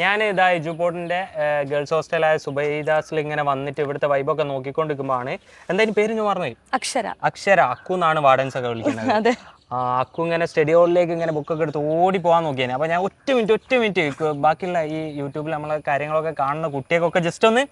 ഞാൻ ഇതാ എജുപോർട്ടിന്റെ ഗേൾസ് ഹോസ്റ്റലായ സുബൈദാസിൽ ഇങ്ങനെ വന്നിട്ട് ഇവിടുത്തെ വൈബൊക്കെ നോക്കിക്കൊണ്ടിരിക്കുമ്പോഴാണ് എന്തായാലും പേര് ഞാൻ പറഞ്ഞു അക്ഷര അക്കു എന്നാണ് വാർഡൻസ് ഒക്കെ വിളിക്കുന്നത്. അക്കു ഇങ്ങനെ സ്റ്റഡി ഹോളിലേക്ക് ഇങ്ങനെ ബുക്കൊക്കെ എടുത്ത് ഓടി പോകാൻ നോക്കിയാണ്. അപ്പോൾ ഞാൻ ഒറ്റ മിനിറ്റ് ബാക്കിയുള്ള ഈ യൂട്യൂബിൽ നമ്മളെ കാര്യങ്ങളൊക്കെ കാണുന്ന കുട്ടിയൊക്കെ ജസ്റ്റ് ഒന്ന്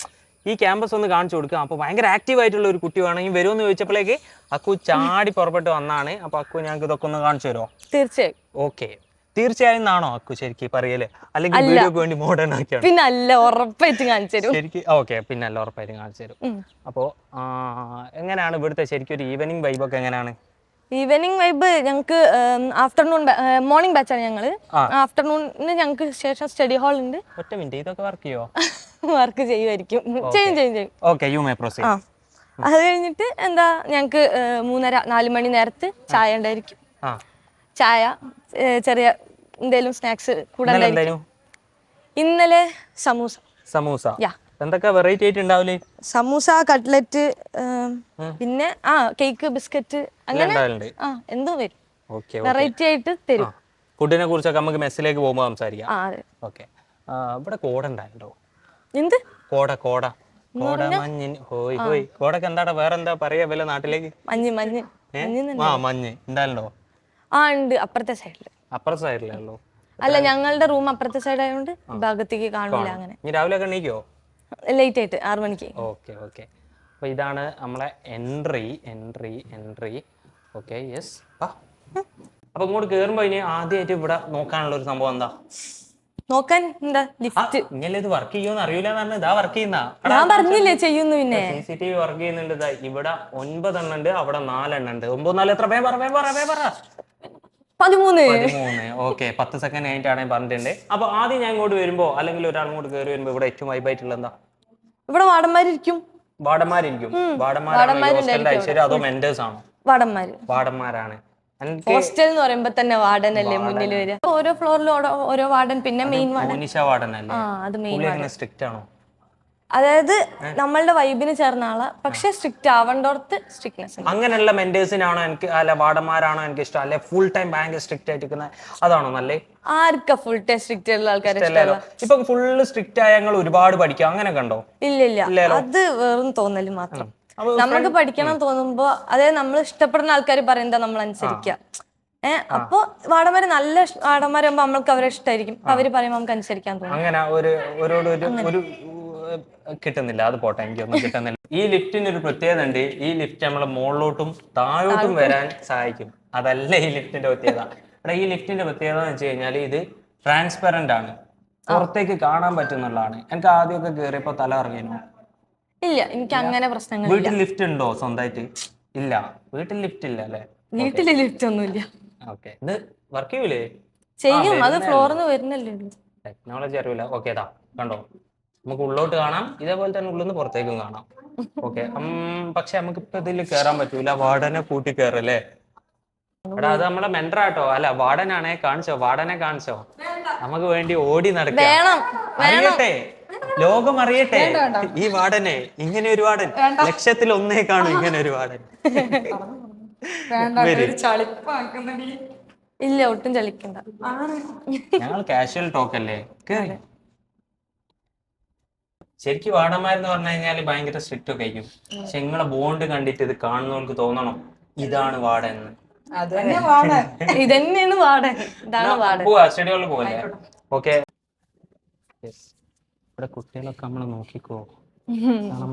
ഈ ക്യാമ്പസ് ഒന്ന് കാണിച്ചു കൊടുക്കുക. അപ്പോൾ ഭയങ്കര ആക്റ്റീവ് ആയിട്ടുള്ള ഒരു കുട്ടി വേണമെങ്കിൽ വരുമെന്ന് ചോദിച്ചപ്പോഴേക്ക് അക്കു ചാടി പുറപ്പെട്ട് വന്നാണ്. അപ്പോൾ അക്കു ഞങ്ങൾക്ക് ഇതൊക്കെ ഒന്ന് കാണിച്ചു തരുമോ? തീർച്ചയായും. ഓക്കെ, തീർച്ചയായും എന്നാണോ അക്കു ശരിക്കും പറയല്, അല്ലെങ്കിൽ വീഡിയോക്ക് വേണ്ടി മോഡേൺ ആക്കിയാണ്? പിന്നെ അല്ല, ഉറപ്പായിട്ട് കാണിച്ചു തരും. ശരിക്കും ഓക്കെ, പിന്നെ അല്ല ഉറപ്പായിട്ടും കാണിച്ചു തരും. അപ്പോൾ എങ്ങനെയാണ് ഇവിടുത്തെ ശരിക്കും ഒരു ഈവനിങ് വൈബൊക്കെ എങ്ങനെയാണ്? ഈവനിങ് വൈബ് ഞങ്ങൾക്ക് ആഫ്റ്റർനൂൺ മോർണിംഗ് ബാച്ചാണ് ഞങ്ങള്. ആഫ്റ്റർനൂണിന് ഞങ്ങൾക്ക് ശേഷം സ്റ്റഡി ഹാൾ ഉണ്ട്. ഒറ്റ മിനിറ്റ്, ഇതൊക്കെ വർക്ക് ചെയ്യോ? വർക്ക് ചെയ്യുമായിരിക്കും, ചെയ്യും. Okay, you may proceed. അത് കഴിഞ്ഞിട്ട് എന്താ ഞങ്ങൾക്ക് 3:30-4 മണി നേരത്ത് ചായ ഉണ്ടായിരിക്കും. ചായ, ചെറിയ എന്തെങ്കിലും സ്നാക്സ് കൂടെ. ഇന്നലെ സമൂസ. എന്തൊക്കെ വെറൈറ്റി ആയിട്ട് ഉണ്ടാവില്ലേ? സമൂസ, കട്ട്ലറ്റ്, പിന്നെ കേക്ക്, ബിസ്ക്കറ്റ്, അങ്ങനെ എന്തോ വരും. വെറൈറ്റി ആയിട്ട് തരും. ഫുഡിനെ കുറിച്ചൊക്കെ നമുക്ക് മെസ്സിലേക്ക് പോകുമ്പോൾ സംസാരിക്കാം. ഓക്കെ, ഇവിടെ കോട ഉണ്ടായിരുന്നോ? എന്ത് കോട? കോടക്ക് എന്താടാ വേറെന്താ പറയാ വല്ല നാട്ടിലേക്ക്? മഞ്ഞ് ഉണ്ടായിരുന്നോ? ഉണ്ട്, അപ്പുറത്തെ സൈഡിലല്ലോ. അല്ല, ഞങ്ങളുടെ റൂം അപ്പുറത്തെ സൈഡ് ആയതുകൊണ്ട് ഭാഗത്തേക്ക് കാണില്ല. അങ്ങനെ രാവിലെ ഒക്കെ എണീക്കോ? ലേറ്റ് ആയിട്ട് 6 മണിക്ക്. ഓക്കെ. അപ്പൊ ഇതാണ് നമ്മളെ എൻട്രി. Okay, yes. അപ്പൊ ഇങ്ങോട്ട് കേറുമ്പോ ഇനി ആദ്യമായിട്ട് ഇവിടെ നോക്കാനുള്ള ഒരു സംഭവം എന്താ? നോക്കാൻ എന്താ? ലിഫ്റ്റ്. ഇങ്ങനെ ഇത് വർക്ക് ചെയ്യുമെന്ന് അറിയില്ല. ഇതാ വർക്ക് ചെയ്യുന്ന ഞാൻ പറഞ്ഞില്ലേ ചെയ്യുന്നു. പിന്നെ CCTV വർക്ക് ചെയ്യുന്നുണ്ട്. ഇവിടെ 9 എണ്ണം ഉണ്ട്, അവിടെ 4 എണ്ണം ഉണ്ട്. 9 4 എത്ര? 13. ഓക്കെ, 10 സെക്കൻഡ് കഴിഞ്ഞിട്ടാണ് പറഞ്ഞിട്ടുണ്ട്. അപ്പൊ ആദ്യം ഞാൻ ഇങ്ങോട്ട് വരുമ്പോ, അല്ലെങ്കിൽ ഒരാൾ ഇങ്ങോട്ട് കയറി വരുമ്പോ ഇവിടെ ഏറ്റവും വൈബായിട്ടുള്ള എന്താ? ഇവിടെ വാർഡന്മാരിരിക്കും. അതോ മെന്റേഴ്സ് ആണോ? വാർഡന്മാരാണ്. ഹോസ്റ്റൽ എന്ന് പറയുമ്പോ തന്നെ വാർഡൻ അല്ലേ മുന്നിൽ വരിക. ഓരോ ഫ്ലോറിലും ഓരോ വാർഡൻ, പിന്നെ മെയിൻ വാർഡൻ അല്ലേ? അത് മെയിൻ. സ്ട്രിക്റ്റ് ആണോ? അതായത് നമ്മളുടെ വൈബിന് ചേർന്ന ആളാ, പക്ഷെ സ്ട്രിക്റ്റ് ആവേണ്ടോർത്ത് സ്ട്രിക്ട്നെസ്. അങ്ങനെയുള്ള മെന്റേഴ്സിനാണോ എനിക്ക്, അല്ല വാർഡന്മാരാണോ എനിക്ക് ഇഷ്ടം, അല്ലെ ഫുൾ ടൈം ഭയങ്കര സ്ട്രിക്റ്റ് ആയിട്ട് അതാണോ നല്ലേ? ആർക്കാ ഫുൾ ടൈം സ്ട്രിക്റ്റ് ഉള്ള ആൾക്കാരെ? ഇപ്പൊ ഫുള്ള് സ്ട്രിക്റ്റ് ആയ ഞങ്ങൾ ഒരുപാട് പഠിക്കാം, അങ്ങനെ കണ്ടോ? ഇല്ല, അത് വെറും തോന്നല് മാത്രം. നമുക്ക് പഠിക്കണം തോന്നുമ്പോ, അതായത് നമ്മൾ ഇഷ്ടപ്പെടുന്ന ആൾക്കാർ പറയുന്നത് നമ്മൾ അനുസരിക്കുക. അപ്പൊ വാടന്മാര് നല്ല വാടന്മാരാകുമ്പോ നമ്മൾക്ക് അവരെ ഇഷ്ടമായിരിക്കും. അവര് പറയുമ്പോ നമുക്ക് അനുസരിക്കാൻ തോന്നും. അങ്ങനെ ഒരു കിട്ടുന്നില്ല, അത് പോട്ടെ, എനിക്കൊന്നും കിട്ടുന്നില്ല. ഈ ലിഫ്റ്റിന് ഒരു പ്രത്യേകത ഉണ്ട്. ഈ ലിഫ്റ്റ് നമ്മളെ മുകളിലോട്ടും താഴോട്ടും വരാൻ സഹായിക്കും. അതല്ല ഈ ലിഫ്റ്റിന്റെ പ്രത്യേകത. ഈ ലിഫ്റ്റിന്റെ പ്രത്യേകത എന്ന് വെച്ച് കഴിഞ്ഞാൽ ഇത് ട്രാൻസ്പെറന്റ് ആണ്, പുറത്തേക്ക് കാണാൻ പറ്റുന്നുള്ളതാണ്. എനിക്ക് ആദ്യമൊക്കെ കയറിയപ്പോ തല ഇറങ്ങിയോ? ഇല്ല, എനിക്ക് അങ്ങനെ പ്രശ്നങ്ങൾ. വീട്ടിൽ ലിഫ്റ്റ് ഉണ്ടോ സ്വന്തമായിട്ട്? ഇല്ല, വീട്ടിൽ ലിഫ്റ്റ് ഇല്ല അല്ലേ? വീട്ടില് ലിഫ്റ്റ് ഒന്നുമില്ല. ഓക്കെ, ഇത് വർക്ക് ചെയ്യൂലേ? ചെയ്യും, അത് ഫ്ലോറിന്ന് വരുന്നല്ലേ. ടെക്നോളജി അറിയില്ല. ഓക്കെ, ഇതാ കണ്ടോ, നമുക്ക് ഉള്ളോട്ട് കാണാം, ഇതേപോലെ തന്നെ ഉള്ളിൽ നിന്ന് പുറത്തേക്കും കാണാം. ഓക്കെ, പക്ഷെ നമുക്ക് ഇപ്പൊ ഇതിൽ കേറാൻ പറ്റൂല, വാർഡനെ കൂട്ടി കയറല്ലേ? എടാ, അത് നമ്മളെ മെൻഡറാട്ടോ. അല്ല, വാർഡനെ കാണിച്ചോ. നമുക്ക് വേണ്ടി ഓടി നടക്കാം. അറിയട്ടെ, ലോകം അറിയട്ടെ ഈ വാർഡനെ. ഇങ്ങനെ ഒരു വാർഡൻ ലക്ഷത്തിൽ ഒന്നേ കാണും. ഇങ്ങനെ ഒരു വാർഡൻ ഇല്ല, ഒട്ടും ചളിക്കണ്ട. ഞങ്ങൾ കാഷ്വൽ ടോക്ക് അല്ലേ? ശരിക്കും വാർഡന്മാരെന്ന് പറഞ്ഞു കഴിഞ്ഞാല് ഭയങ്കര സ്ട്രിക്റ്റ് ഒക്കെ ആയിരിക്കും. പക്ഷെ നിങ്ങളെ ബോണ്ട് കണ്ടിട്ട് ഇത് കാണുന്നവർക്ക് തോന്നണം ഇതാണ് വാർഡൻ എന്ന്. ഇതന്നെയാണ് വാർഡൻ. സ്റ്റഡിയോളിൽ പോലെ. ഓക്കെ, ഇവിടെ കുട്ടികളൊക്കെ നമ്മളെ നോക്കിക്കോ.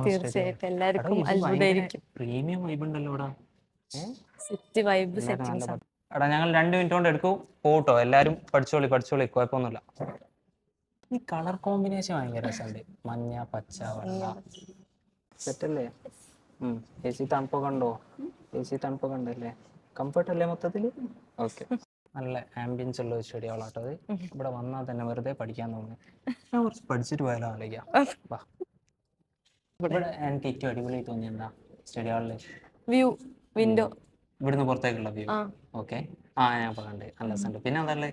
തീർച്ചയായിട്ടും എല്ലാവർക്കും അത്ഭുതമായിരിക്കും. പ്രീമിയം വൈബ് ഉണ്ടല്ലോ ഇവിടെ. എടാ, ഞങ്ങൾ 2 മിനിറ്റ് കൊണ്ട് എടുക്കും പോട്ടോ. എല്ലാരും പഠിച്ചോളി, കുഴപ്പമൊന്നുമില്ല. ഈ കളർ കോമ്പിനേഷൻ ഭയങ്കര രസമുണ്ട്. മഞ്ഞ, പച്ച, വെള്ള, സെറ്റല്ലേ? AC തണുപ്പൊക്കെ ഉണ്ടല്ലേ? കംഫർട്ട് അല്ലേ മൊത്തത്തില്? ഓക്കെ, നല്ല ആംബിയൻസ് ഉള്ള ഒരു സ്റ്റഡി ഹാളാട്ടോ അത്. ഇവിടെ വന്നാൽ തന്നെ വെറുതെ പഠിക്കാൻ തോന്നുന്നു. ഞാൻ കുറച്ച് പഠിച്ചിട്ട് പോയാലോ ആലോചിക്കാം. ഇവിടെ എനിക്ക് ഏറ്റവും അടിപൊളി തോന്നിയ എന്താ സ്റ്റഡി ഹാളില്? വ്യൂ, വിൻഡോ, ഇവിടുന്ന് പുറത്തേക്കുള്ള വ്യൂ. ഓക്കെ, ഞാൻ ഇപ്പൊ കണ്ട് നല്ല രസമുണ്ട്. പിന്നെ അതല്ലേ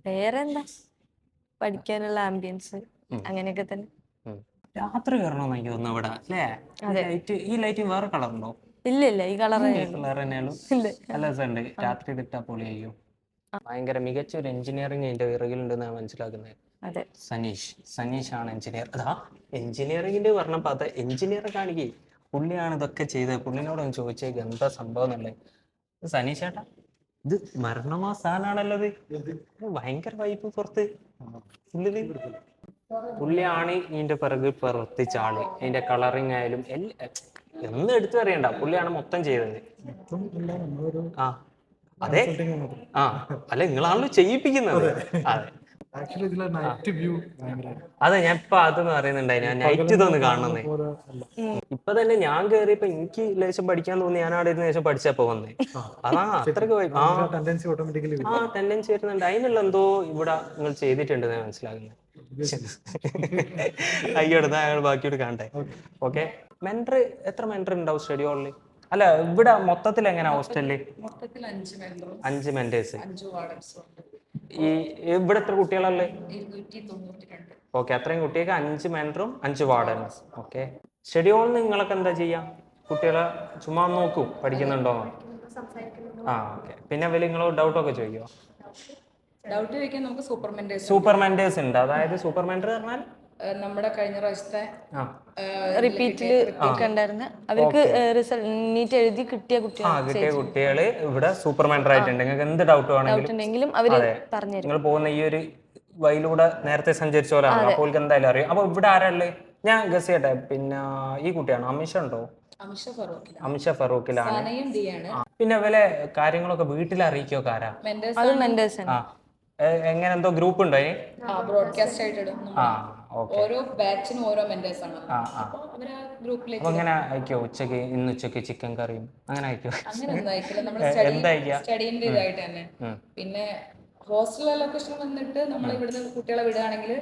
വേറെ എന്താ, പഠിക്കാനുള്ള ആംബിയൻസ് അങ്ങനെയൊക്കെ തന്നെ. രാത്രി കയറണമെന്ന് എനിക്ക് തോന്നുന്നു ഇവിടെ അല്ലേ? ഈ ലൈറ്റിന് വേറെ കളറുണ്ടോ? ഇല്ല, ഈ കളർ തന്നെയുള്ളൂ. നല്ല രസമുണ്ട്. രാത്രി ഇട്ടാ പൊളിയായിരിക്കും. ഭയങ്കര മികച്ച ഒരു എഞ്ചിനീയറിംഗ് അതിന്റെ വിറകിലുണ്ടെന്ന് ഞാൻ മനസ്സിലാക്കുന്നത്. അതെ. സനീഷ് ആണ് എഞ്ചിനീയർ. അതാ എഞ്ചിനീയറിംഗിന്റെ പറഞ്ഞപ്പോ അത് എഞ്ചിനീയർ കാണിക്കേ പുള്ളിയാണ് ഇതൊക്കെ ചെയ്തത്. പുള്ളിനോടൊന്ന് ചോദിച്ചേക്ക് എന്താ സംഭവം എന്നുള്ളത്. സനീഷ് ചേട്ടാ ഇത് മരണമാ സാധനമാണല്ലോ ഇത് ഭയങ്കര വൈബ് പുറത്ത് ഉള്ളില്. പുള്ളിയാണ് ഇതിന്റെ പിറക് പ്രവർത്തിച്ച ആള്. അതിന്റെ കളറിങ് ആയാലും എന്ന് എടുത്തു പറയണ്ട, പുള്ളിയാണ് മൊത്തം ചെയ്തത്. ആ അതെ, ആ അല്ല നിങ്ങളാണല്ലോ ചെയ്യിപ്പിക്കുന്നത്. അതെ അതെ, ഞാൻ ഇപ്പൊ അതൊന്നും അറിയുന്നുണ്ടായി, ഞാൻ നൈറ്റ് ഇതൊന്ന് കാണുന്നേ. ഇപ്പൊ തന്നെ ഞാൻ കേറിയപ്പോ എനിക്ക് ലേശം പഠിക്കാൻ തോന്നി, ഞാൻ അവിടെ ഇരുന്ന് ലേശം പഠിച്ചപ്പോ വന്നേ. അത്രക്ക് ടെൻഡൻസി വരുന്നുണ്ട്. അതിനുള്ള എന്തോ ഇവിടെ നിങ്ങൾ ചെയ്തിട്ടുണ്ട് ഞാൻ മനസ്സിലാക്കുന്നത്. അയ്യോടെ ഞങ്ങൾ ബാക്കിയോട് കാണട്ടെ. ഓക്കെ, മെന്റർ എത്ര മെന്റർ ഉണ്ടാവും സ്റ്റഡി ഹോളില്? അല്ല ഇവിടെ മൊത്തത്തിൽ എങ്ങനെ ഹോസ്റ്റലില്? 5 മെന്റേഴ്സ്. ഈ ഇവിടെ എത്ര കുട്ടികളല്ലേ? 292. ഓക്കെ, അത്രയും കുട്ടികൾക്ക് 5 മെന്ററും 5 വാർഡൻസ്. ഓക്കെ, സ്റ്റഡി ഹോളിൽ നിങ്ങളൊക്കെ എന്താ ചെയ്യാ? കുട്ടികളെ ചുമ്മാ നോക്കും പഠിക്കുന്നുണ്ടോ? ആ ഓക്കെ. പിന്നെ വലിയ നിങ്ങൾ ഡൗട്ടൊക്കെ ചോദിക്കുമോ? ഡൗട്ട് ചോദിക്കാൻ നമുക്ക് സൂപ്പർ മെന്റേഴ്സ് ഉണ്ട്. അതായത് സൂപ്പർ മെന്റർ പറഞ്ഞാൽ നമ്മുടെ കഴിഞ്ഞ പ്രാവശ്യത്തെ റിപ്പീറ്റില് ഉണ്ടായിരുന്ന അവർക്ക് നീറ്റ് എഴുതി കിട്ടിയ കുട്ടികള് ഇവിടെ സൂപ്പർ മെന്റർ ആയിട്ടുണ്ട്. നിങ്ങൾക്ക് എന്ത് ഡൗട്ട് വേണമെങ്കിലും അവര് പറഞ്ഞു. നിങ്ങൾ പോകുന്ന ഈ ഒരു വഴിയിലൂടെ നേരത്തെ സഞ്ചരിച്ച പോലാണ്, അപ്പോൾ എന്തായാലും അറിയാം. അപ്പൊ ഇവിടെ ആരാള്? ഞാൻ ഗസ് ചെയ്യട്ടെ, പിന്നെ ഈ കുട്ടിയാണോ? അമിഷ ഉണ്ടോ? അമിഷ ഫറൂഖിലാണ്. പിന്നെ വല്ല കാര്യങ്ങളൊക്കെ വീട്ടിൽ അറിയിക്കോ? കാരാ എങ്ങനെ എന്തോ ഗ്രൂപ്പ് ഉണ്ടോ? ബ്രോഡ്കാസ്റ്റ് ആയിട്ട് ഓരോ ബാച്ചിനും ഓരോ മെന്റേഴ്സ് ആണ്. അപ്പൊ അങ്ങനെ അയക്കോ? ഉച്ചക്ക് ഇന്ന് ഉച്ചക്ക് ചിക്കൻ കറിയും അങ്ങനെ അയക്കോ? അങ്ങനെയൊന്നും അയക്കില്ല, നമ്മുടെ സ്റ്റഡീന്റെ ഇതായിട്ട് തന്നെ. പിന്നെ ഹോസ്റ്റൽ ലൊക്കേഷൻ വന്നിട്ട് നമ്മൾ ഇവിടുന്ന് കുട്ടികളെ വിടുകയാണെങ്കിൽ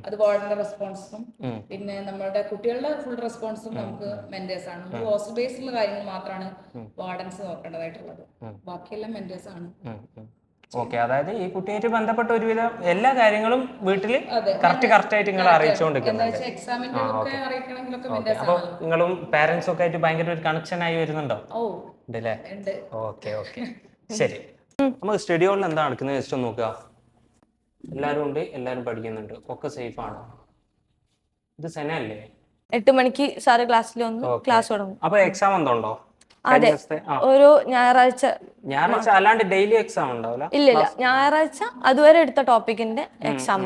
അത് വാർഡന്റെ റെസ്പോൺസും പിന്നെ നമ്മുടെ കുട്ടികളുടെ ഫുൾ റെസ്പോൺസും നമുക്ക് മെന്റേഴ്സ് ആണ്. നമുക്ക് ഹോസ്റ്റൽ ബേസിലുള്ള കാര്യങ്ങൾ മാത്രമാണ് വാർഡൻസ് നോക്കേണ്ടതായിട്ടുള്ളത്. ബാക്കിയെല്ലാം മെന്റേഴ്സ് ആണ്. ഓക്കെ, അതായത് ഈ കുട്ടിയായിട്ട് ബന്ധപ്പെട്ട ഒരുവിധം എല്ലാ കാര്യങ്ങളും വീട്ടിൽ കറക്റ്റ് ആയിട്ട് നിങ്ങൾ അറിയിച്ചുകൊണ്ടിരിക്കുന്നുണ്ട്. അപ്പൊ നിങ്ങളും പാരന്റ്സും ഒക്കെ ആയിട്ട് ഭയങ്കര ഒരു കണക്ഷൻ ആയി വരുന്നുണ്ടോ? ഉണ്ടല്ലേ? ഓക്കെ ഓക്കെ, ശരി. നമുക്ക് സ്റ്റഡി ഹോളിൽ എന്താ നടക്കുന്നത് ജസ്റ്റ് ഒന്ന് നോക്കുക. എല്ലാവരും ഉണ്ട്, എല്ലാവരും പഠിക്കുന്നുണ്ട്, ഒക്കെ സേഫ് ആണ്. ഇത് സെന അല്ലേ? 8 മണിക്ക് സാറ് ക്ലാസ്സിൽ വന്നു, ക്ലാസ് തുടങ്ങും. അപ്പൊ എക്സാം എന്തോ ഉണ്ടോ? അതെ, ഓരോ ഞായറാഴ്ച അല്ലാണ്ട് ഡെയിലി എക്സാം ഉണ്ടാവില്ല? ഇല്ല, ഞായറാഴ്ച അതുവരെ എടുത്ത ടോപ്പിക്കിന്റെ എക്സാം.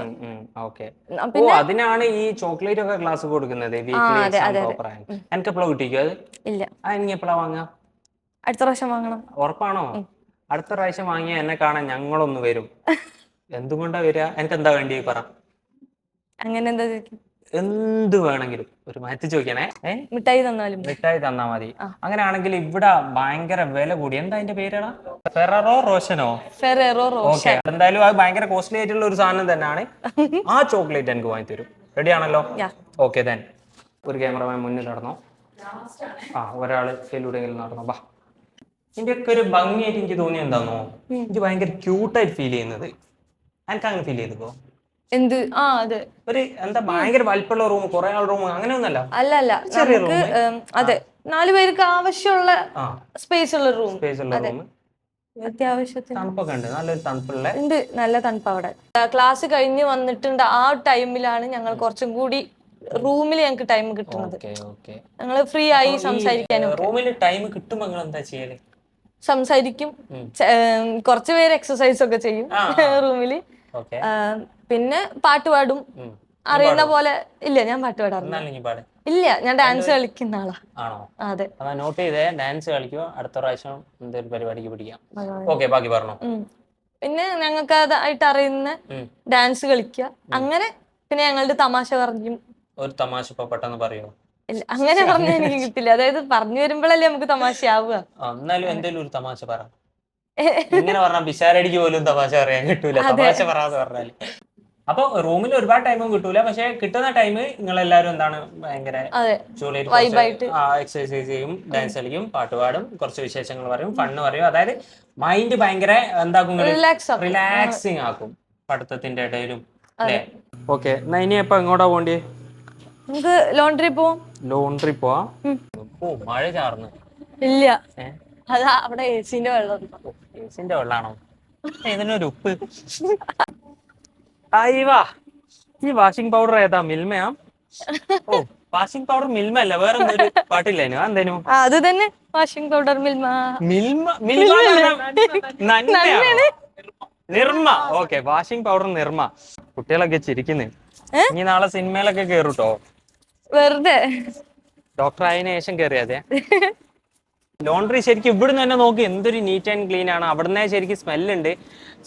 അതിനാണ് ഈ ചോക്ലേറ്റ് ഒക്കെ ക്ലാസ് കൊടുക്കുന്നത്. എനിക്ക് എപ്പോഴാ കിട്ടിക്കോ? അത് ഇല്ല. ഇനി എപ്പോഴാ വാങ്ങാ? അടുത്ത പ്രാവശ്യം വാങ്ങണം. ഉറപ്പാണോ? അടുത്ത പ്രാവശ്യം വാങ്ങിയ എന്നെ കാണാൻ ഞങ്ങളൊന്ന് വരും. എന്തുകൊണ്ടാ വരിക? എനിക്ക് എന്താ വേണ്ടി പറ. അങ്ങനെ എന്താ? എന്ത് വേണമെങ്കിലും ഒരു മാറ്റി ചോദിക്കണേ. മിഠായി തന്നാ മതി. അങ്ങനെയാണെങ്കിൽ ഇവിടെ ഭയങ്കര വില കൂടി. എന്താ അതിന്റെ പേരാണ്? ഫെററോ റോഷനോ? ഓക്കെ, എന്തായാലും അത് ഭയങ്കര കോസ്റ്റ്ലി ആയിട്ടുള്ള ഒരു സാധനം തന്നെയാണ്. ആ ചോക്ലേറ്റ് എനിക്ക് വാങ്ങി തരും. റെഡി ആണല്ലോ? ഓക്കെ, ദെൻ ഒരു ക്യാമറമാൻ മുന്നിൽ നടന്നോ. ഒരാള് ഫെയിലൂടെങ്കിലും നടന്നോ. ബാ, ഇതിന്റെയൊക്കെ ഒരു ഭംഗിയായിട്ട് എനിക്ക് തോന്നി എന്താണോ, എനിക്ക് ഭയങ്കര ക്യൂട്ടായിട്ട് ഫീൽ ചെയ്യുന്നത്. എനിക്ക് അങ്ങനെ ഫീൽ ചെയ്തോ? എന്ത്? അതെ, ഒരു എന്താ ഭയങ്കര വലിപ്പമുള്ള റൂം, കുറെ ആൾ റൂം അങ്ങനെയൊന്നല്ല. അല്ല, നമുക്ക് അതെ 4 പേർക്ക് ആവശ്യമുള്ള സ്പേസ് ഉള്ള റൂം. അത്യാവശ്യത്തിന് തണുപ്പൊക്കെ ഉണ്ട്, നല്ലൊരു തണുപ്പുള്ള ഉണ്ട്, നല്ല തണുപ്പ് അവിടെ. ക്ലാസ് കഴിഞ്ഞ് വന്നിട്ടുണ്ട്, ആ ടൈമിലാണ് ഞങ്ങൾ കുറച്ചും കൂടി റൂമിൽ ഞങ്ങൾക്ക് ടൈം കിട്ടുന്നത്. ഞങ്ങൾ ഫ്രീ ആയി സംസാരിക്കാനും. റൂമിൽ ടൈം കിട്ടുമ്പോ നിങ്ങൾ എന്താ ചെയ്യല്? സംസാരിക്കും, കുറച്ച് പേര് എക്സസൈസ് ഒക്കെ ചെയ്യും റൂമില്. പിന്നെ പാട്ട് പാടും, അറിയുന്ന പോലെ. ഇല്ല, ഞാൻ പാട്ട് പാടാറില്ല. ഇല്ല, ഞാൻ ഡാൻസ് കളിക്കുന്ന ആളാ. അതെ, നോട്ട് ചെയ്തേ. ഡാൻസ് കളിക്കോ? അടുത്ത പ്രാവശ്യം എന്തൊരു പരിപാടിക്ക് പിടിക്കാം. ഓക്കെ, ബാക്കി പറഞ്ഞോ. പിന്നെ ഞങ്ങൾക്ക് അതായിട്ട് അറിയുന്ന ഡാൻസ് കളിക്കുക അങ്ങനെ. പിന്നെ ഞങ്ങളുടെ തമാശ പറഞ്ഞു. ഒരു തമാശ ഇപ്പൊ പെട്ടെന്ന് പറയോ? ഇല്ല, അങ്ങനെ പറഞ്ഞാൽ എനിക്ക് കിട്ടില്ല. അതായത് പറഞ്ഞു വരുമ്പോഴല്ലേ നമുക്ക് തമാശയാവുക. എന്നാലും എന്തെങ്കിലും ഒരു തമാശ പറ. ഇങ്ങനെ പറഞ്ഞാൽ പിശാരടിക്ക് പോലും തമാശ പറയാൻ കിട്ടൂല, തമാശ പറയാതെ പറഞ്ഞാല്. അപ്പൊ റൂമിൽ ഒരുപാട് ടൈമും കിട്ടൂല, പക്ഷെ കിട്ടുന്ന ടൈം നിങ്ങൾ എല്ലാവരും എന്താണ് ഭയങ്കര എക്സസൈസ് ചെയ്യും, ഡാൻസ് കളിക്കും, പാട്ട് പാടും, കുറച്ച് വിശേഷങ്ങൾ പറയും, ഫണ്ണ് പറയും. അതായത് മൈൻഡ് ഭയങ്കര എന്താക്കും, റിലാക്സിങ് ആക്കും പഠിത്തത്തിന്റെ ഇടയിലും. അല്ലേ? ഓക്കെ, ഇനി എപ്പോ എങ്ങോട്ടാ പോണ്ടേ? നമുക്ക് ലോണ്ടറി പോവാം. ലോണ്ടറി പോവാ? മഴ ചാർന്ന്. ഇല്ല, അതാ അവിടെ എസിന്റെ വെള്ളം. എസിന്റെ വെള്ളാണോ? ഇതിനൊരു ഉപ്പ്. അയ്യവാ, ഈ വാഷിംഗ് പൗഡർ ഏതാ? മിൽമയാ? ഓ, വാഷിംഗ് പൗഡർ മിൽമ അല്ല, വേറെ എന്തൊരു പാട്ടില്ലേനു? എന്തേനു? അത് തന്നെ വാഷിംഗ് പൗഡർ മിൽമ. മിൽമ നന്മയാണോ? Nirma. Okay, washing powder Nirma. കുട്ടികളൊക്കെ ചിരിക്കുന്നേ. ഇനി നാളെ സിനിമയിലൊക്കെ കേറൂട്ടോ. വെറുതെ ഡോക്ടർ ആയതിനു ശേഷം കേറിയാതെ. ലോണ്ടറി ശരിക്കും ഇവിടുന്ന് തന്നെ നോക്കി എന്തൊരു നീറ്റ് ആൻഡ് ക്ലീൻ ആണ്. അവിടുന്ന് ശരിക്കും സ്മെല്ലുണ്ട്.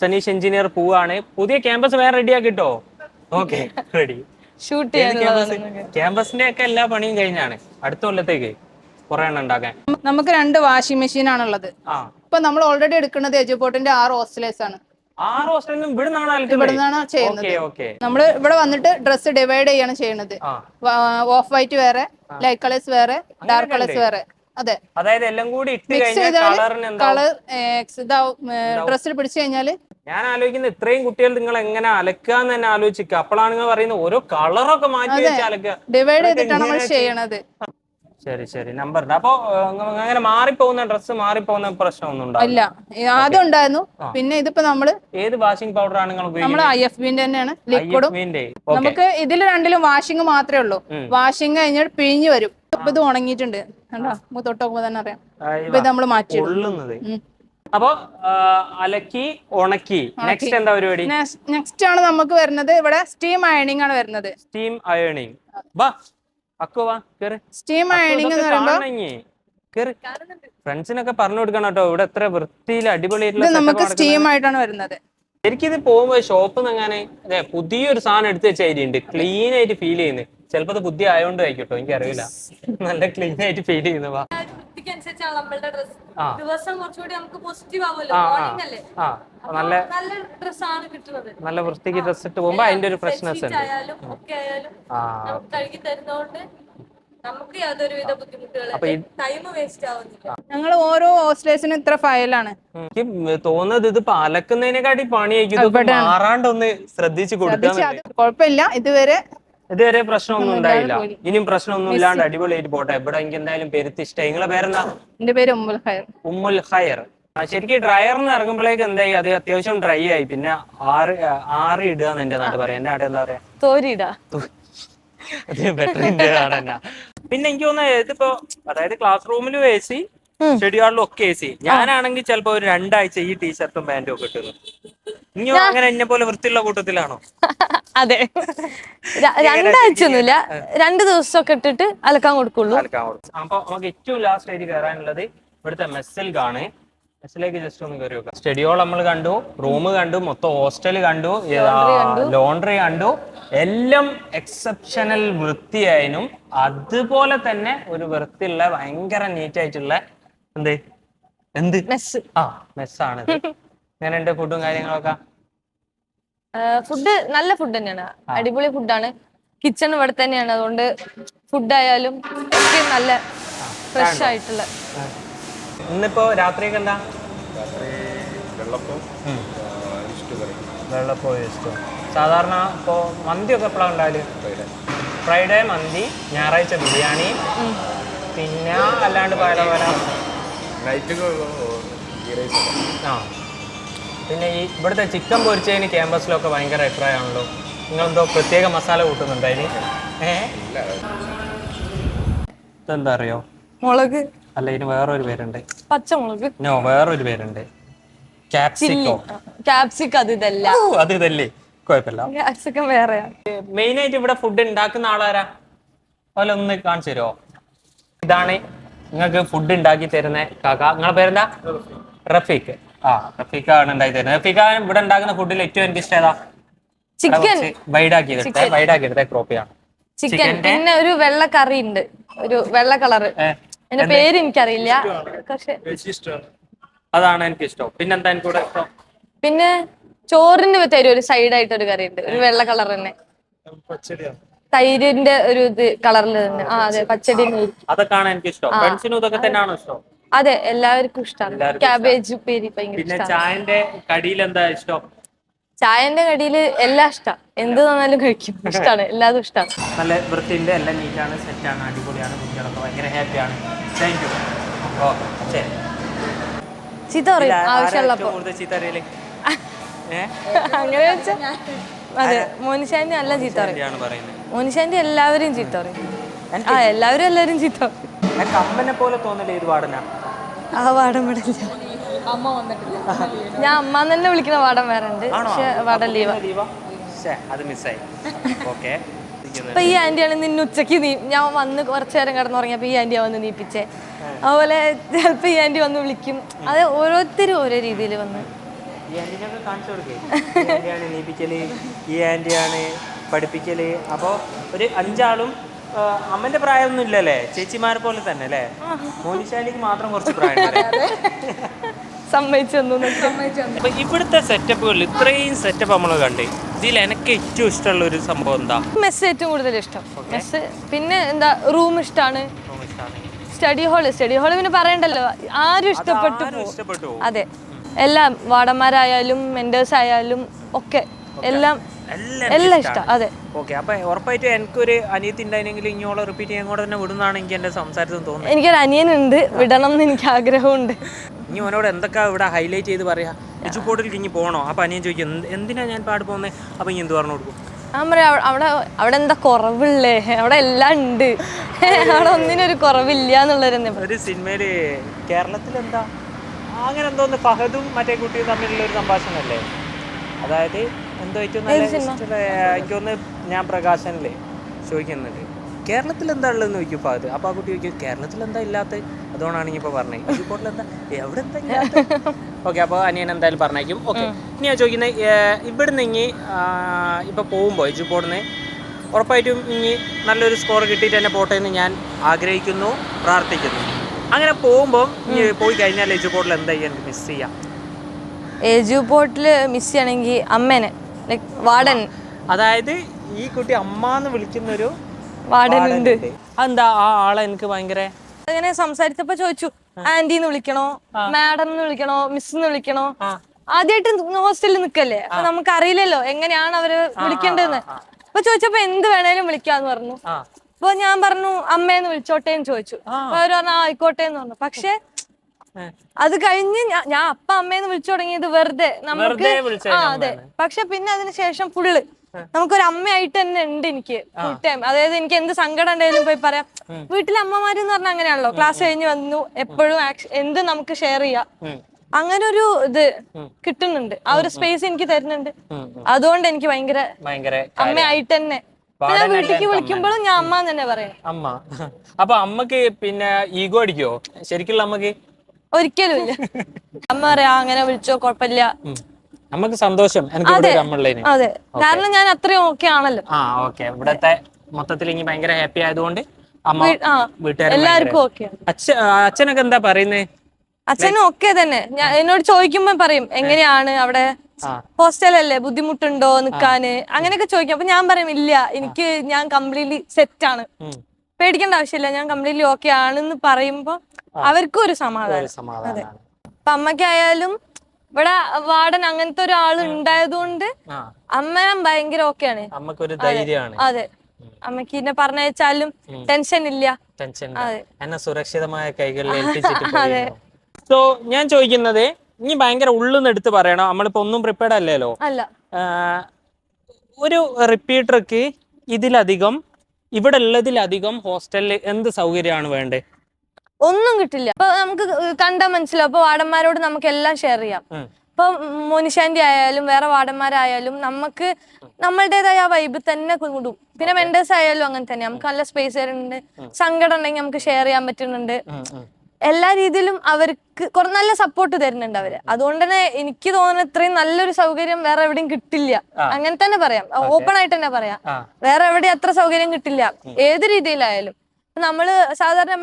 സനീഷ് എഞ്ചിനീയർ പോവാണ്. പുതിയ ക്യാമ്പസ് വേറെ റെഡി ആക്കിട്ടോ. Okay, ready. ഷൂട്ട് ചെയ്യാൻ ക്യാമ്പസിന്റെ ഒക്കെ എല്ലാ പണിയും കഴിഞ്ഞാണ്. അടുത്ത കൊല്ലത്തേക്ക് കുറെ എണ്ണം ഉണ്ടാക്കാൻ. നമുക്ക് 2 വാഷിംഗ് മെഷീൻ ആണുള്ളത്. ഇപ്പൊ നമ്മൾ ഓൾറെഡി എടുക്കുന്നത് എജുപോർട്ടിന്റെ 6 ഹോസ്റ്റലേഴ്സ് ആണ്. 6 ഹോസ്റ്റലിലും ഇവിടുന്നാണ് ചെയ്യുന്നത്. നമ്മള് ഇവിടെ വന്നിട്ട് ഡ്രസ്സ് ഡിവൈഡ് ചെയ്യാണ് ചെയ്യുന്നത്. ഓഫ് വൈറ്റ് വേറെ, ലൈറ്റ് കളേഴ്സ് വേറെ, ഡാർക്ക് കളേഴ്സ് വേറെ. അതെ, അതായത് എല്ലാം കൂടി കളർ ഡ്രസ്സിൽ പിടിച്ചു കഴിഞ്ഞാല് ഞാൻ ആലോചിക്കുന്നത് ഇത്രയും കുട്ടികൾ നിങ്ങൾ എങ്ങനെ അലക്കാന്ന് തന്നെ ആലോചിക്കുക. അപ്പോഴാണ് നിങ്ങൾ പറയുന്നത് ഓരോ കളറൊക്കെ മാറ്റി വെച്ച് അലക്കുക. ഡിവൈഡ് ചെയ്തിട്ടാണ് നമ്മൾ ചെയ്യണത്. ശരി ശരി, നമ്പർ. അപ്പൊ അങ്ങനെ മാറിപ്പോകുന്ന ഡ്രസ്സ് മാറിപ്പോകുന്ന പ്രശ്നമൊന്നും ഉണ്ടാവില്ല. ആദ്യം ഉണ്ടായിരുന്നു. പിന്നെ ഇതിപ്പോ നമ്മള് ഏത് വാഷിംഗ് പൗഡർ ആണ് നിങ്ങൾ നമ്മൾ IFBന്റെ തന്നെയാണ് ലിക്വിഡും. നമുക്ക് ഇതിൽ രണ്ടിലും വാഷിംഗ് മാത്രമേ ഉള്ളൂ. വാഷിംഗ് കഴിഞ്ഞിട്ട് പിഴിഞ്ഞ് വരും. ഇപ്പൊ ഇത് ഉണങ്ങിയിട്ടുണ്ട്, കണ്ടോ? തൊട്ട് നോക്കുമ്പോ തന്നെ അറിയാം. ഇപ്പൊ ഇത് നമ്മള് മാറ്റി. അപ്പൊ അലക്കി ഉണക്കി നെക്സ്റ്റ് എന്താ പരിപാടി? നെക്സ്റ്റ് ആണ് നമുക്ക് വരുന്നത് ഇവിടെ സ്റ്റീം അയണിംഗ് ആണ് വരുന്നത്. Steam ironing. സ്റ്റീം അയണിംഗ് എന്ന് പറയുമ്പോൾ ഫ്രണ്ട്സിനൊക്കെ പറഞ്ഞു കൊടുക്കണം കേട്ടോ. ഇവിടെ എത്ര വൃത്തിയിൽ അടിപൊളിയായിട്ടുള്ള നമുക്ക് സ്റ്റീം ആയിട്ടാണ് വരുന്നത്. ശരിക്കും ഇത് പോകുമ്പോ ഷോപ്പിൽ നിന്ന് അങ്ങനെ പുതിയൊരു സാധനം എടുത്ത് വെച്ചായിട്ടുണ്ട്. ക്ലീൻ ആയിട്ട് ഫീൽ ചെയ്യുന്നത്. ചിലപ്പോ അത് ബുദ്ധി ആയോണ്ട് ആയിക്കോട്ടോ, എനിക്കറിയില്ല. നല്ല ക്ലീൻ ആയിട്ട് ഫീൽ ചെയ്യുന്നവാ. നല്ല വൃത്തിക്ക് ഡ്രസ് ഇട്ട് പോകുമ്പോ അതിന്റെ ഒരു ഫ്രഷ്നെസ് ഉണ്ട്. ഞങ്ങൾ ഓരോ ഹോസ്റ്റലേഴ്സിനും ഇത്ര ഫയലാണ്. എനിക്ക് തോന്നുന്നത് ഇതിപ്പോ അലക്കുന്നതിനെക്കാട്ടി പണിയായിരിക്കും. മാറാണ്ടൊന്ന് ശ്രദ്ധിച്ചു കൊടുക്കാൻ. കുഴപ്പമില്ല, ഇതുവരെ പ്രശ്നമൊന്നും ഉണ്ടായില്ല. ഇനിയും പ്രശ്നമൊന്നും ഇല്ലാണ്ട് അടിപൊളിയായിട്ട് പോട്ടെ. ഇവിടെ എനിക്ക് എന്തായാലും പെരുത്തി ഇഷ്ടമായി. നിങ്ങളെ പേരെന്താ? എന്റെ പേര് ഉമ്മുൽ ഖൈർ. ഉമ്മുൽ ഖൈർ. ശരിക്കും ഡ്രയറിന് ഇറങ്ങുമ്പോഴേക്ക് എന്തായി, അത് അത്യാവശ്യം ഡ്രൈ ആയി. പിന്നെ ആറി ഇടുക എന്ന് എന്റെ നാട്ടിൽ പറയാം. എന്റെ നാട്ടിൽ എന്താ പറയാ? തോരിടാ. Better India. പിന്നെ എനിക്ക് തോന്നുന്നത് ഇതിപ്പോ അതായത് ക്ലാസ് റൂമിലും AC, സ്റ്റഡി ഹാളിലും ഒക്കെ AC. ഞാനാണെങ്കിൽ ചിലപ്പോ ഒരു 2 ആഴ്ച ഈ ടീഷർട്ടും പാന്റും ഒക്കെ ഇട്ടുന്നു. ഇനിയോ അങ്ങനെ എന്നെ പോലെ വൃത്തിയുള്ള കൂട്ടത്തിലാണോ? അതെ, 2 ആഴ്ച ഒന്നുമില്ല, 2 ദിവസമൊക്കെ ഇട്ടിട്ട് അലക്കാൻ കൊടുക്കുള്ളൂ. അപ്പൊ നമുക്ക് ഏറ്റവും ലാസ്റ്റ് ആയിട്ട് കയറാനുള്ളത് ഇവിടുത്തെ മെസ്സിലേക്കാണ്. മെസ്സിലേക്ക് ജസ്റ്റ് ഒന്ന് കയറി നോക്കാം. സ്റ്റഡി ഹാൾ നമ്മൾ കണ്ടു, റൂം കണ്ടു, മൊത്തം ഹോസ്റ്റൽ കണ്ടു, ലോണ്ടറി കണ്ടു. എല്ലാം എക്സെപ്ഷണൽ വൃത്തിയായതിനും അതുപോലെ തന്നെ ഒരു വൃത്തിയുള്ള ഭയങ്കര നീറ്റ് ആയിട്ടുള്ള മെസ്സാണ്. എങ്ങനെയുണ്ട് ഫുഡും കാര്യങ്ങളൊക്കെ? ഫുഡ് നല്ല ഫുഡ് തന്നെയാണ്, അടിപൊളി ഫുഡാണ്. കിച്ചൺ ഇവിടെ തന്നെയാണ്, അതുകൊണ്ട് ഫുഡായാലും ഒക്കെ നല്ല ഫ്രഷ് ആയിട്ടുള്ള. ഇന്നിപ്പോ രാത്രിയൊക്കെ എന്താ? വെള്ളപ്പോ ഇഷ്ടം. സാധാരണ ഇപ്പോ മന്തിയൊക്കെ എപ്പോഴാണ് ഉണ്ടായാലും? ഫ്രൈഡേ മന്തി, ഞായറാഴ്ച ബിരിയാണി, പിന്നെ അല്ലാണ്ട് പല പിന്നെ ഈ ഇവിടുത്തെ ചിക്കൻ പൊരിച്ചതിന് ക്യാമ്പസിലൊക്കെ ഭയങ്കര അഭിപ്രായമാണല്ലോ. നിങ്ങളെന്തോ പ്രത്യേക മസാല കൂട്ടുന്നുണ്ട് അതിന്? ഇതെന്താ അറിയോ? മുളക് അല്ല, ഇതിന് വേറൊരു പേരുണ്ട്. പച്ചമുളക്. വേറൊരു പേരുണ്ട്, ക്യാപ്സിക്കോ. ക്യാപ്സിക്കം അത് ഇതല്ലേ? കുഴപ്പമില്ല. ക്യാപ്സിക്കം വേറെയാ. മെയിൻ ആയിട്ട് ഇവിടെ ഫുഡ് ഉണ്ടാക്കുന്ന ആളാരാ? അതുപോലെ ഒന്ന് കാണിച്ചു തരുമോ? ഇതാണ് നിങ്ങൾക്ക് ഫുഡ് ഉണ്ടാക്കി തരുന്ന കാക്ക. നിങ്ങളെ പേരെന്താ? റഫീഖ്. റഫീഖാണ് ഉണ്ടാക്കി തരുന്നത്. റഫീഖ ഇവിടെ ഉണ്ടാക്കുന്ന ഫുഡിൽ ഏറ്റവും എനിക്ക് ഇഷ്ടം ഏതാ? ചിക്കൻ വൈഡാക്കിയെടുത്ത ക്രോപ്പിയാണ്. ചിക്കൻ. പിന്നെ ഒരു വെള്ള കറി ഉണ്ട്, ഒരു വെള്ള കളറ്. എന്റെ പേര് എനിക്കറിയില്ല, അതാണ് എനിക്ക് ഇഷ്ടം. പിന്നെന്താ എനിക്ക് കൂടെ ഇഷ്ടം? പിന്നെ ചോറിന് തരും ഒരു സൈഡായിട്ട് ഒരു കറി ഉണ്ട്, ഒരു വെള്ള കളർ തന്നെ. തൈരിന്റെ ഒരു ഇത് കളറിൽ തന്നെ. അതെ, പച്ചടി. അതൊക്കെയാണ് എനിക്ക് ഇഷ്ടം. ഫ്രണ്ട്സിനും ഇതൊക്കെ തന്നെയാണോ ഇഷ്ടം? അതെ, എല്ലാവർക്കും ഇഷ്ടമാണ്. ക്യാബേജ് ഉപ്പേരി ഭയങ്കര. പിന്നെ ചായന്റെ കടിയിൽ എന്താ ഇഷ്ടം? ചായന്റെ കടിയില് എല്ലാം ഇഷ്ടം, എന്ത് തന്നാലും കഴിക്കും. ഇഷ്ടമാണ്, എല്ലാതും ഇഷ്ടമാണ്. നല്ല വൃത്തിയുണ്ട്, എല്ലാം നീറ്റാണ്, സെറ്റാണ്, അടിപൊളിയാണ്. കുട്ടികളൊക്കെ ഭയങ്കര ഹാപ്പിയാണ്. Thank you. ചീത്ത പറയും ആവശ്യമുള്ളപ്പോ. ചീത്ത അറിയില്ലേ? അങ്ങനെ വെച്ചാ അതെ, മോനിഷാന്റി നല്ല ചീത്ത പറയും. മോനിഷാന്റി എല്ലാവരും ചീത്ത പറയും. എല്ലാവരും ചീത്ത പറയും. അമ്മനെ പോലെ തോന്നല് ഏത് വാർഡനാ? ആ വാർഡൻ വിടില്ല. ഞാൻ അമ്മ തന്നെ വിളിക്കുന്ന വാർഡൻ വേറെ ഉണ്ട്, പക്ഷെ വാർഡൻ ലീവാ. അത് മിസ്സായി. ഓക്കെ. ഇപ്പൊ ഈ ആന്റിയാണ് നിന്നെ ഉച്ചക്ക് ഞാൻ വന്ന് കുറച്ചു നേരം കിടന്നുറങ്ങിയപ്പോ ഈ ആന്റിയാ വന്ന് നീപ്പിച്ചേ. അതുപോലെ ചിലപ്പോ ഈ ആന്റി വന്ന് വിളിക്കും. അത് ഓരോരുത്തരും ഓരോ രീതിയിൽ വന്ന് ഈ ആന്റിനൊക്കെ കാണിച്ചു കൊടുക്കേ. ഈ ആന്റിയാണ് നീപ്പിക്കല്, ഈ ആന്റിയാണ് പഠിപ്പിക്കല്. അപ്പോൾ ഒരു 5 ആളും അമ്മന്റെ പ്രായമൊന്നും ഇല്ലല്ലേ, ചേച്ചിമാരെ പോലെ തന്നെ അല്ലേ? മോനിഷാലിക്ക് മാത്രം കുറച്ച് പ്രായം. സമ്മതിച്ചു. അപ്പൊ ഇവിടുത്തെ സെറ്റപ്പുകളിൽ ഇത്രയും സെറ്റപ്പ് നമ്മൾ കണ്ട്, ഇതിൽ എനിക്ക് ഏറ്റവും ഇഷ്ടമുള്ള ഒരു സംഭവം എന്താ? മെസ്സ് ഏറ്റവും കൂടുതൽ ഇഷ്ടം. മെസ്സ്, പിന്നെ എന്താ റൂം ഇഷ്ടമാണ്. സ്റ്റഡി ഹാള് പിന്നെ പറയണ്ടല്ലോ, ആരും ഇഷ്ടപ്പെട്ടു. അതെ, എല്ലാം വാർഡന്മാരായാലും മെന്റേഴ്സ് ആയാലും ഒക്കെ എല്ലാം ഇഷ്ടം. അതെ. ഓക്കെ. അപ്പൊ ഉറപ്പായിട്ടും എനിക്കൊരു അനിയത്തി ഉണ്ടായിരുന്നെങ്കിൽ ഇങ്ങോട്ട് റിപ്പീറ്റ് ചെയ്യാൻ കൂടെ തന്നെ വിടുന്നതാണ് എനിക്ക് എന്റെ സംസാരത്തിൽ തോന്നുന്നത്. എനിക്കൊരു അനിയനുണ്ട്, വിടണം എന്ന് എനിക്ക് ആഗ്രഹമുണ്ട്. ഇനി അവനോട് എന്തൊക്കെ ഇവിടെ ഹൈലൈറ്റ് ചെയ്ത് പറയാ, എജുപോർട്ടിൽ ഇനി പോകണോ? അപ്പൊ അനിയൻ ചോദിക്കും എന്തിനാ ഞാൻ പാട് പോകുന്നത്? അപ്പൊ ഇനി എന്ത് പറഞ്ഞു കൊടുക്കും? ഞാൻ പറയാം, അവിടെ എന്താ കുറവുള്ളേ? അവിടെ എല്ലാം ഉണ്ട്, അവിടെ ഒന്നിനൊരു കുറവില്ല എന്നുള്ളൊരു. ഒരു സിനിമയില് കേരളത്തിൽ എന്താ അങ്ങനെ എന്തോന്ന് ഫഹദും മറ്റേ കുട്ടിയും തമ്മിലുള്ള ഒരു സംഭാഷണമല്ലേ? അതായത് എന്തോ ഏറ്റവും നല്ല എനിക്കൊന്ന് ഞാൻ പ്രകാശനില് ചോദിക്കുന്നുണ്ട്, കേരളത്തിൽ എന്താ ഉള്ളതെന്ന് ചോദിക്കും ഫഹദ്. അപ്പോൾ ആ കുട്ടി ചോദിക്കും കേരളത്തിൽ എന്താ ഇല്ലാത്തത്? അതുകൊണ്ടാണ് ഇനിയിപ്പോൾ പറഞ്ഞത് എജുപോർട്ടിൽ എന്താ, എവിടെ എന്താ ഇല്ലാത്തത്? ഓക്കെ. അപ്പോൾ അനിയൻ എന്തായാലും പറഞ്ഞേക്കും. ഓക്കെ. ഇനി ഞാൻ ചോദിക്കുന്നത്, ഇവിടുന്ന് ഇനി ഇപ്പോൾ പോകുമ്പോൾ എജുപോർട്ടിന് ഉറപ്പായിട്ടും ഇനി നല്ലൊരു സ്കോർ കിട്ടിയിട്ട് തന്നെ പോട്ടെ എന്ന് ഞാൻ ആഗ്രഹിക്കുന്നു, പ്രാർത്ഥിക്കുന്നു. അങ്ങനെ പോകുമ്പോൾ ഇനി പോയി കഴിഞ്ഞാൽ എജുപോർട്ടിൽ എന്താ എനിക്ക് മിസ് ചെയ്യാം? എജുപോർട്ടില് മിസ് ചെയ്യണമെങ്കിൽ അമ്മേനെ, ലൈക് വാർഡൻ. അതായത് ഈ കുട്ടി അമ്മ എന്ന് വിളിക്കുന്നൊരു വാർഡൻ ഉണ്ട്. അതെന്താ ആ ആളെ എനിക്ക് ഭയങ്കര അങ്ങനെ സംസാരിച്ചപ്പോ ചോദിച്ചു, ആന്റി എന്ന് വിളിക്കണോ, മാഡം എന്ന് വിളിക്കണോ, മിസ് എന്ന് വിളിക്കണോ? ആദ്യമായിട്ട് ഹോസ്റ്റലിൽ നിൽക്കല്ലേ, അപ്പൊ നമുക്ക് അറിയില്ലല്ലോ എങ്ങനെയാണ് അവര് വിളിക്കേണ്ടതെന്ന്. അപ്പൊ ചോദിച്ചപ്പോ എന്ത് വേണേലും വിളിക്കാന്ന് പറഞ്ഞു. അപ്പൊ ഞാൻ പറഞ്ഞു അമ്മേന്ന് വിളിച്ചോട്ടെ എന്ന് ചോദിച്ചു. അപ്പൊ അവര് പറഞ്ഞു ആയിക്കോട്ടെ എന്ന് പറഞ്ഞു. പക്ഷെ അത് കഴിഞ്ഞ് ഞാൻ അമ്മേന്ന് വിളിച്ചു തുടങ്ങിയത് വെറുതെ നമുക്ക്. അതെ. പക്ഷെ പിന്നെ അതിനുശേഷം ഫുള്ള് നമുക്കൊരു അമ്മയായിട്ട് തന്നെ ഉണ്ട് എനിക്ക് ഫുൾ ടൈം. അതായത് എനിക്ക് എന്ത് സങ്കടം ഉണ്ടെങ്കിലും പോയി പറയാം. വീട്ടിലെ അമ്മമാരെന്ന് പറഞ്ഞാൽ അങ്ങനെയാണല്ലോ, ക്ലാസ് കഴിഞ്ഞ് വന്നു എപ്പോഴും എന്ത് നമുക്ക് ഷെയർ ചെയ്യാം. അങ്ങനെ ഒരു ഇത് കിട്ടുന്നുണ്ട്, ആ ഒരു സ്പേസ് എനിക്ക് തരുന്നുണ്ട്. അതുകൊണ്ട് എനിക്ക് ഭയങ്കര അമ്മയായിട്ട് തന്നെ. പിന്നെ വീട്ടിലേക്ക് വിളിക്കുമ്പോഴും ഞാൻ അമ്മ തന്നെ പറയാം. അമ്മ. അപ്പൊ അമ്മക്ക് പിന്നെ ഈഗോ അടിക്കോ ശരിക്കുള്ള അമ്മക്ക്? ഒരിക്കലും ഇല്ല. അമ്മ പറയാ അങ്ങനെ വിളിച്ചോ കുഴപ്പമില്ല, നമുക്ക് സന്തോഷം. അതെ, കാരണം ഞാൻ അത്രയും ഓക്കെ ആണല്ലോ. ഇവിടത്തെ മൊത്തത്തിൽ ഇനി ഭയങ്കര ഹാപ്പി ആയതുകൊണ്ട് എല്ലാവർക്കും ഓക്കെ. അച്ഛനൊക്കെ എന്താ പറയുന്നേ? അച്ഛനും ഒക്കെ തന്നെ. എന്നോട് ചോദിക്കുമ്പോ പറയും എങ്ങനെയാണ് അവിടെ ഹോസ്റ്റലല്ലേ, ബുദ്ധിമുട്ടുണ്ടോ നിക്കാന്, അങ്ങനെയൊക്കെ ചോദിക്കും. അപ്പൊ ഞാൻ പറയും ഇല്ല, ഞാൻ കംപ്ലീറ്റ്ലി സെറ്റ് ആണ്, പേടിക്കേണ്ട ആവശ്യമില്ല, ഞാൻ കംപ്ലീറ്റ്ലി ഓക്കെ ആണെന്ന് പറയുമ്പോ അവർക്കും ഒരു സമാധാനം. അതെ. അപ്പൊ അമ്മയ്ക്കായാലും ഇവിടെ വാർഡൻ അങ്ങനത്തെ ഒരാള് ഉണ്ടായതുകൊണ്ട് അമ്മ ഭയങ്കര ഓക്കെയാണ്. അതെ, അമ്മക്ക് എന്നെ പറഞ്ഞാലും ടെൻഷൻ ഇല്ല. എന്നെ സുരക്ഷിതമായ കൈകളിൽ ഏൽപ്പിച്ചിട്ട്. സോ ഞാൻ ചോദിക്കുന്നത്, ഇനി ഭയങ്കര ഉള്ളിന്ന് എടുത്ത് പറയണോ? നമ്മളിപ്പോ ഒന്നും പ്രിപ്പയർഡ് അല്ലല്ലോ. അല്ല. ഒരു റിപ്പീറ്റർക്ക് ഇതിലധികം ഇവിടെ ഉള്ളതിലധികം ഹോസ്റ്റലിൽ എന്ത് സൗകര്യമാണ് വേണ്ടത്? ഒന്നും കിട്ടില്ല. അപ്പൊ നമുക്ക് കണ്ടാൽ മനസ്സിലാവും. അപ്പൊ വാർഡന്മാരോട് നമുക്ക് എല്ലാം ഷെയർ ചെയ്യാം. ഇപ്പൊ മോനിഷാന്റി ആയാലും വേറെ വാർഡന്മാരായാലും നമുക്ക് നമ്മളുടേതായ വൈബ് തന്നെ കൊടുക്കും. പിന്നെ മെന്റേഴ്സ് ആയാലും അങ്ങനെ തന്നെ, നമുക്ക് നല്ല സ്പേസ് തരുന്നുണ്ട്. സങ്കടം ഉണ്ടെങ്കിൽ നമുക്ക് ഷെയർ ചെയ്യാൻ പറ്റുന്നുണ്ട്. എല്ലാ രീതിയിലും അവർക്ക് നല്ല സപ്പോർട്ട് തരുന്നുണ്ട് അവര്. അതുകൊണ്ട് തന്നെ എനിക്ക് തോന്നുന്നത് ഇത്രയും നല്ലൊരു സൗകര്യം വേറെ എവിടെയും കിട്ടില്ല. അങ്ങനെ തന്നെ പറയാം, ഓപ്പൺ ആയിട്ട് തന്നെ പറയാം. വേറെ എവിടെയും അത്ര സൗകര്യം കിട്ടില്ല, ഏത് രീതിയിലായാലും. സാധാരണ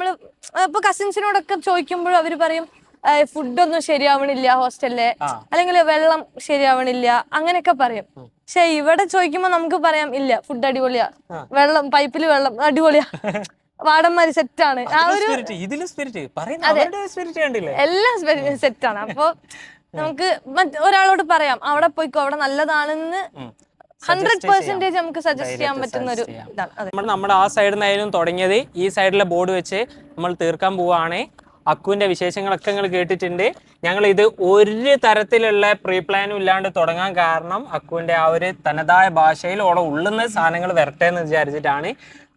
ഇപ്പൊ കസിൻസിനോടൊക്കെ ചോദിക്കുമ്പോഴും അവര് പറയും ഫുഡൊന്നും ശരിയാവണില്ല ഹോസ്റ്റലിലെ, അല്ലെങ്കിൽ വെള്ളം ശരിയാവണില്ല, അങ്ങനെയൊക്കെ പറയും. പക്ഷെ ഇവിടെ ചോദിക്കുമ്പോ നമുക്ക് പറയാം ഇല്ല, ഫുഡ് അടിപൊളിയാ, പൈപ്പില് വെള്ളം അടിപൊളിയാ, വാർഡന്മാര് സെറ്റാണ്. എല്ലാം സെറ്റാണ്. അപ്പൊ നമുക്ക് ഒരാളോട് പറയാം അവിടെ പോയിക്കോ, അവിടെ നല്ലതാണെന്ന് 100% നമുക്ക് സജസ്റ്റ് ചെയ്യാൻ പറ്റുന്ന ഒരു ഇതാണ്. നമ്മുടെ ആ സൈഡിൽ നിന്നായാലും തുടങ്ങിയത് ഈ സൈഡിലെ ബോർഡ് വെച്ച് നമ്മൾ തീർക്കാൻ പോവുകയാണ്. അക്കുവിന്റെ വിശേഷങ്ങളൊക്കെ നിങ്ങൾ കേട്ടിട്ടുണ്ട്. ഞങ്ങൾ ഇത് ഒരു തരത്തിലുള്ള പ്രീ പ്ലാനും ഇല്ലാണ്ട് തുടങ്ങാൻ കാരണം അക്കുവിന്റെ ആ ഒരു തനതായ ഭാഷയിൽ ഓടെ ഉള്ളുന്ന സാധനങ്ങൾ വരട്ടെ എന്ന് വിചാരിച്ചിട്ടാണ്.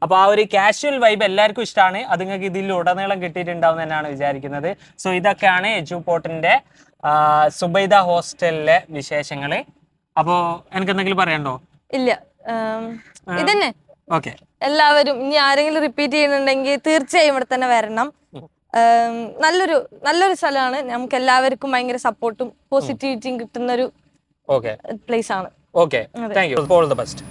അപ്പോൾ ആ ഒരു കാഷ്വൽ വൈബ് എല്ലാവർക്കും ഇഷ്ടമാണ്. അത് നിങ്ങൾക്ക് ഇതിൽ ഉടനീളം കിട്ടിയിട്ടുണ്ടാവും എന്നാണ് വിചാരിക്കുന്നത്. സോ ഇതൊക്കെയാണ് എജുപോർട്ടിന്റെ സുബൈദ ഹോസ്റ്റലിലെ വിശേഷങ്ങൾ. അപ്പോൾ എനിക്ക് എന്തെങ്കിലും പറയണ്ടോ? ഇല്ല, ഇതന്നെ. ഓക്കെ, എല്ലാവരും ഇനി ആരെങ്കിലും റിപ്പീറ്റ് ചെയ്യുന്നുണ്ടെങ്കിൽ തീർച്ചയായും ഇവിടെ തന്നെ വരണം. നല്ലൊരു സ്ഥലമാണ്. നമുക്ക് എല്ലാവർക്കും ഭയങ്കര സപ്പോർട്ടും പോസിറ്റിവിറ്റിയും കിട്ടുന്ന ഒരു പ്ലേസ് ആണ്. Okay, thank you. All the best.